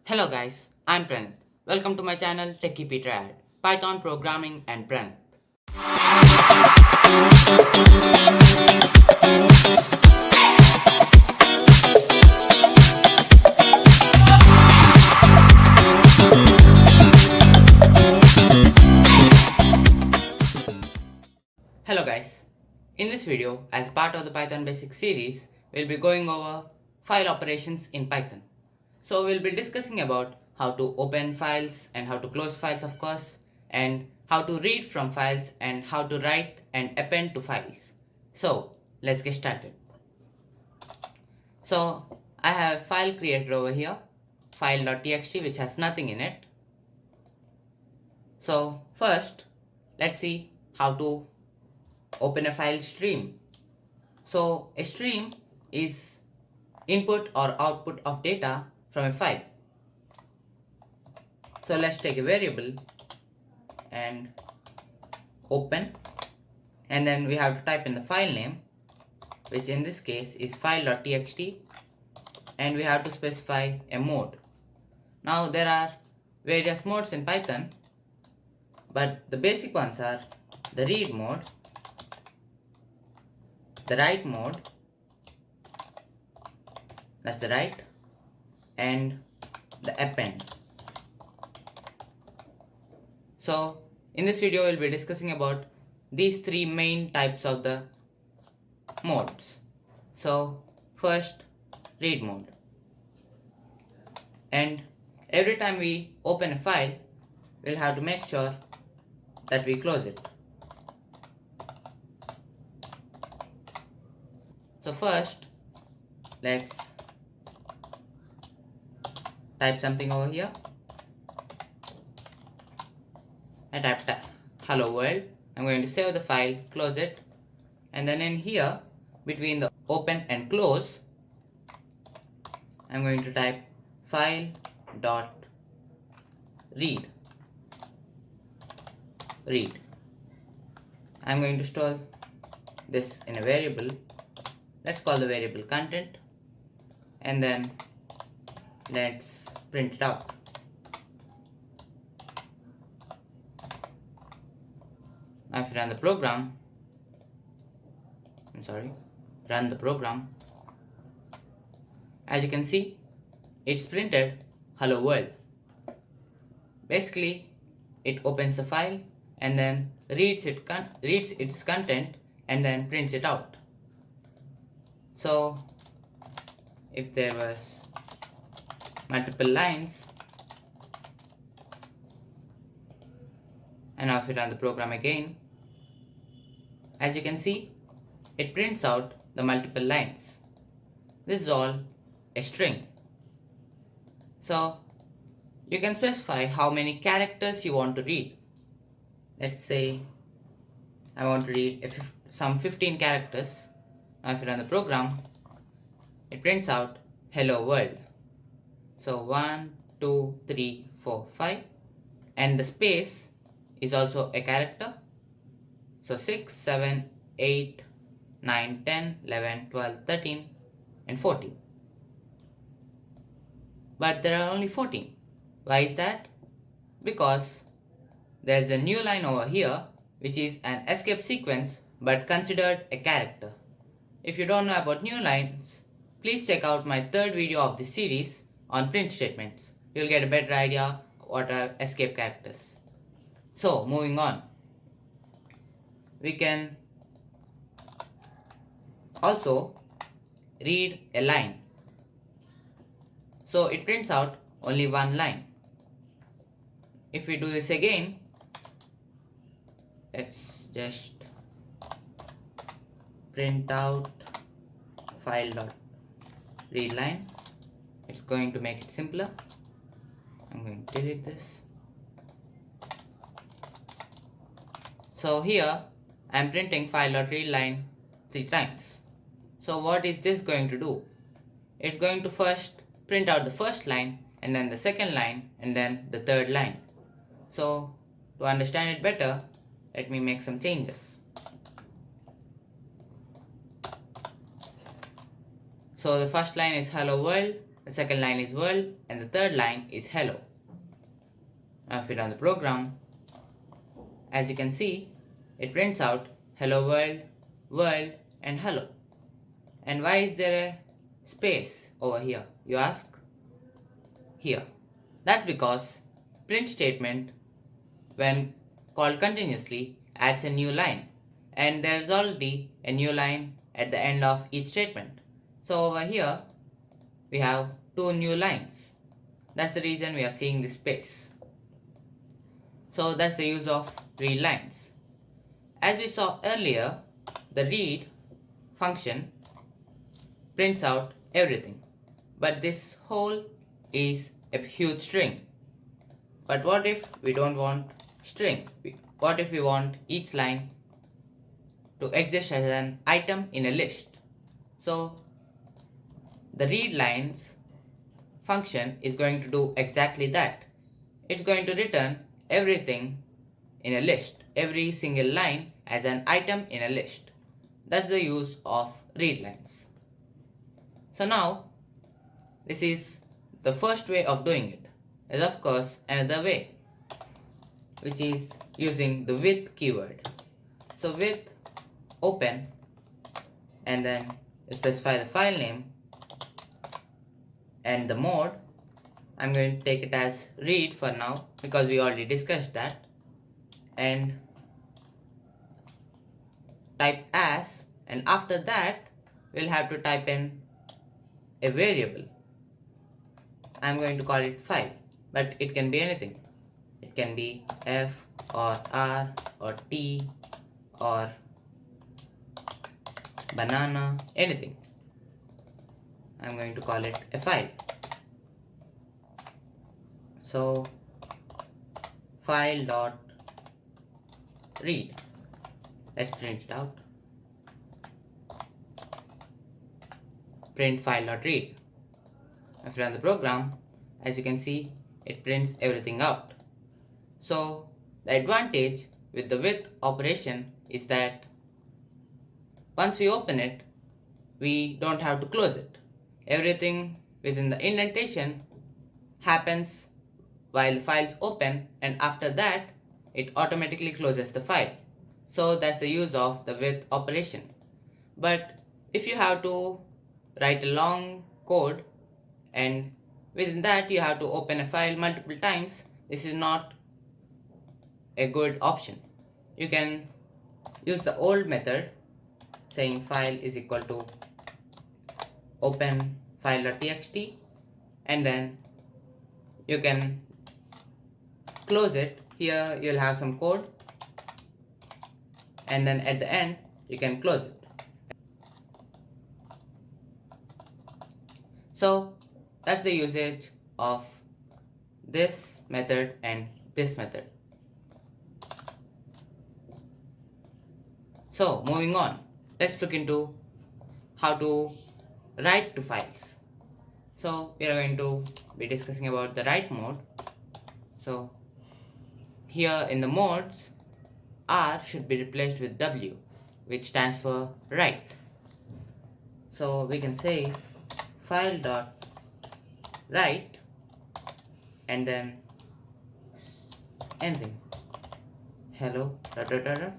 Hello guys, I'm Pranith. Welcome to my channel TechieP-Triad, Python programming and Pranith. Hello guys, in this video, as part of the Python Basics series, we'll be going over file operations in Python. So we'll be discussing about how to open files and how to close files, of course, and how to read from files and how to write and append to files. So let's get started. So I have file created over here, file.txt, which has nothing in it. So first, let's see how to open a file stream. So a stream is input or output of data from a file. So let's take a variable and open, and then we have to type in the file name, which in this case is file.txt, and we have to specify a mode. Now there are various modes in Python, but the basic ones are the read mode, the write mode, that's the write, and the append. So in this video we'll be discussing about these three main types of the modes. So first, read mode, and every time we open a file we'll have to make sure that we close it. So first, let's type something over here. I typed hello world. I'm going to save the file, close it, and then in here between the open and close I'm going to type file dot read. I'm going to store this in a variable. Let's call the variable content, and then let's print it out. Now if you run the program, as you can see, it's printed hello world. Basically, it opens the file and then reads its content and then prints it out. So if there was multiple lines, and now if you run the program again, as you can see, it prints out the multiple lines. This is all a string. So you can specify how many characters you want to read. Let's say I want to read some 15 characters. Now if you run the program, it prints out hello world. So 1, 2, 3, 4, 5, and the space is also a character. So 6, 7, 8, 9, 10, 11, 12, 13 and 14. But there are only 14. Why is that? Because there's a new line over here which is an escape sequence but considered a character. If you don't know about new lines, please check out my third video of this series on print statements. You'll get a better idea what are escape characters. So moving on, we can also read a line. So it prints out only one line. If we do this again, let's just print out file.readLine. It's going to make it simpler. I'm going to delete this. So here I'm printing file.readLine 3 times. So what is this going to do? It's going to first print out the first line, and then the second line, and then the third line. So to understand it better, let me make some changes. So the first line is hello world, the second line is world, and the third line is hello. Now if we run the program, as you can see, it prints out hello world, world, and hello. And why is there a space over here, you ask? Here. That's because print statement, when called continuously, adds a new line, and there is already a new line at the end of each statement. So over here we have two new lines. That's the reason we are seeing this space. So that's the use of read lines. As we saw earlier, the read function prints out everything, but this whole is a huge string. But what if we don't want string? What if we want each line to exist as an item in a list? So the read lines function is going to do exactly that. It's going to return everything in a list, every single line as an item in a list. That's the use of read lines. So now, this is the first way of doing it. There's of course another way, which is using the with keyword. So with open, and then specify the file name and the mode. I'm going to take it as read for now because we already discussed that, and type as, and after that we'll have to type in a variable. I'm going to call it file, but it can be anything. It can be F or R or T or banana, anything. I'm going to call it a file. So file dot read. Let's print it out. Print file dot read. If you run the program, as you can see, it prints everything out. So the advantage with the with operation is that once we open it, we don't have to close it. Everything within the indentation happens while the file is open, and after that it automatically closes the file. So that's the use of the with operation. But if you have to write a long code and within that you have to open a file multiple times, this is not a good option. You can use the old method saying file is equal to open file.txt, and then you can close it. Here you'll have some code, and then at the end you can close it. So that's the usage of this method and this method. So moving on, let's look into how to write to files. So we are going to be discussing about the write mode. So here in the modes, R should be replaced with W, which stands for write. So we can say file dot write and then anything, hello dot dot dot dot.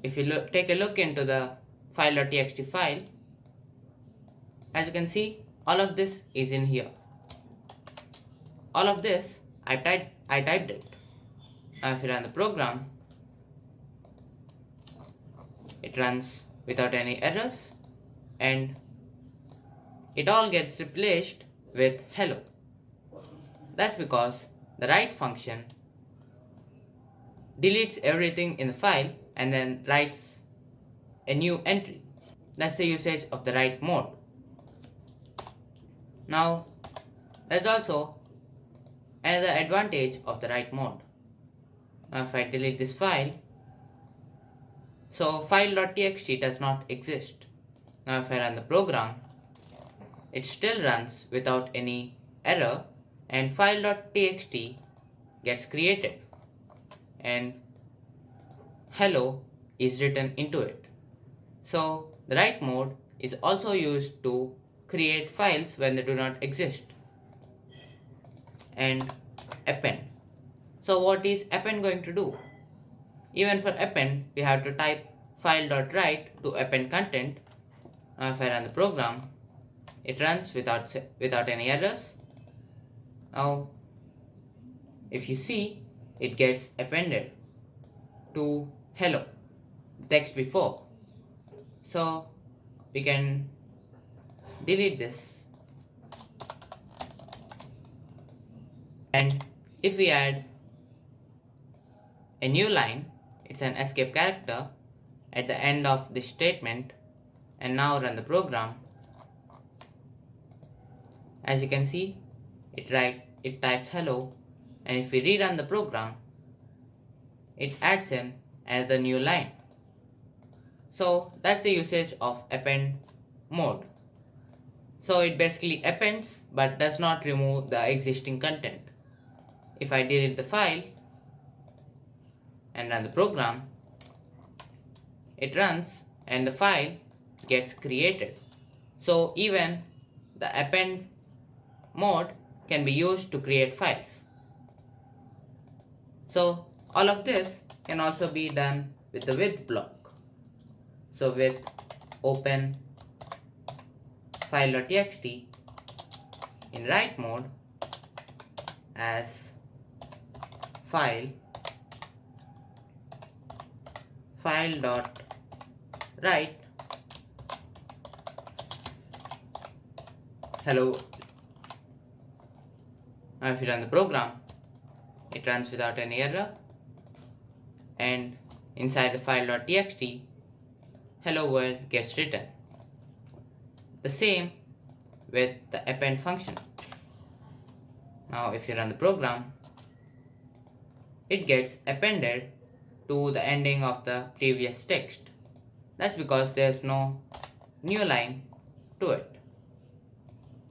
If you take a look into the file.txt file, as you can see, all of this is in here. All of this I typed it. Now if you run the program, it runs without any errors, and it all gets replaced with hello. That's because the write function deletes everything in the file and then writes a new entry. That's the usage of the write mode. Now there's also another advantage of the write mode. Now if I delete this file, so file.txt does not exist. Now if I run the program, it still runs without any error, and file.txt gets created and hello is written into it. So the write mode is also used to create files when they do not exist. And append. So what is append going to do? Even for append, we have to type file.write to append content. Now if I run the program, it runs without any errors. Now if you see, it gets appended to hello, text before. So we can delete this. And if we add a new line, it's an escape character at the end of this statement, and now run the program. As you can see, it types hello, and if we rerun the program, it adds in another new line. So that's the usage of append mode. So it basically appends but does not remove the existing content. If I delete the file and run the program, it runs and the file gets created. So even the append mode can be used to create files. So all of this can also be done with the with block. So with open file.txt in write mode as file.write hello. Now if you run the program, it runs without any error, and inside the file.txt, hello world gets written. The same with the append function. Now if you run the program, it gets appended to the ending of the previous text. That's because there's no new line to it.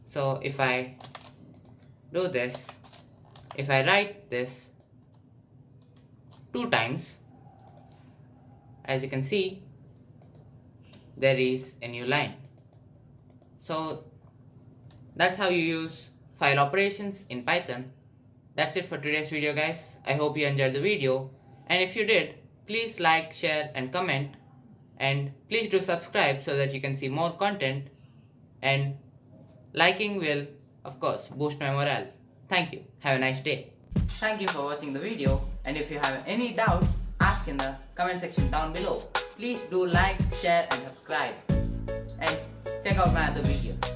So if I do this, if I write this 2 times, as you can see, there is a new line. So that's how you use file operations in Python. That's it for today's video, guys. I hope you enjoyed the video, and if you did, please like, share and comment, and please do subscribe so that you can see more content, and liking will of course boost my morale. Thank you. Have a nice day. Thank you for watching the video, and if you have any doubts, ask in the comment section down below. Please do like, share and subscribe, and check out my other videos.